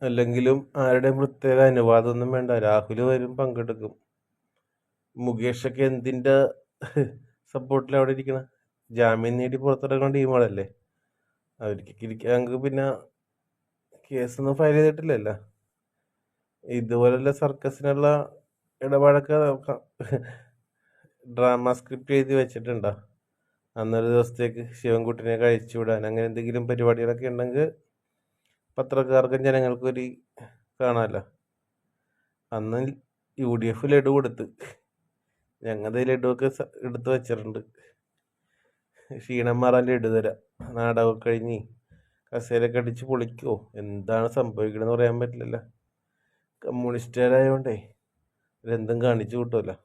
അല്ലെങ്കിലും ആരുടെയും പ്രത്യേക അനുവാദമൊന്നും വേണ്ട. രാഹുൽ വരും, പങ്കെടുക്കും. മുകേഷൊക്കെ എന്തിൻ്റെ സപ്പോർട്ടിൽ അവിടെ ഇരിക്കണ? ജാമ്യം നേടി പുറത്തിറങ്ങുന്ന ടീമുകളല്ലേ. അവർക്ക് ഇരിക്കാമെങ്കിൽ പിന്നെ കേസൊന്നും ഫയൽ ചെയ്തിട്ടില്ലല്ലോ. ഇതുപോലുള്ള സർക്കസിനുള്ള ഇടപാടൊക്കെ ഡ്രാമ സ്ക്രിപ്റ്റ് എഴുതി വെച്ചിട്ടുണ്ടോ? അന്നൊരു ദിവസത്തേക്ക് ശിവൻകുട്ടിനെ കഴിച്ചു വിടാൻ അങ്ങനെ എന്തെങ്കിലും പരിപാടികളൊക്കെ ഉണ്ടെങ്കിൽ പത്രക്കാർക്കും ജനങ്ങൾക്കും ഒരു കാണാമല്ലോ. അന്ന് UDF ലഡു കൊടുത്ത്, ഞങ്ങളുടെ ലഡുവൊക്കെ എടുത്ത് വെച്ചിട്ടുണ്ട്. ക്ഷീണം മാറാൻ ലഡു തരാം. നാടകമൊക്കെ കഴിഞ്ഞ് കസേരയൊക്കെ അടിച്ച് പൊളിക്കുമോ? എന്താണ് സംഭവിക്കണമെന്ന് പറയാൻ പറ്റില്ലല്ലോ. കമ്മ്യൂണിസ്റ്റുകാരായതുകൊണ്ടേ ഇതെന്തും കാണിച്ചു കൂട്ടുമല്ലോ.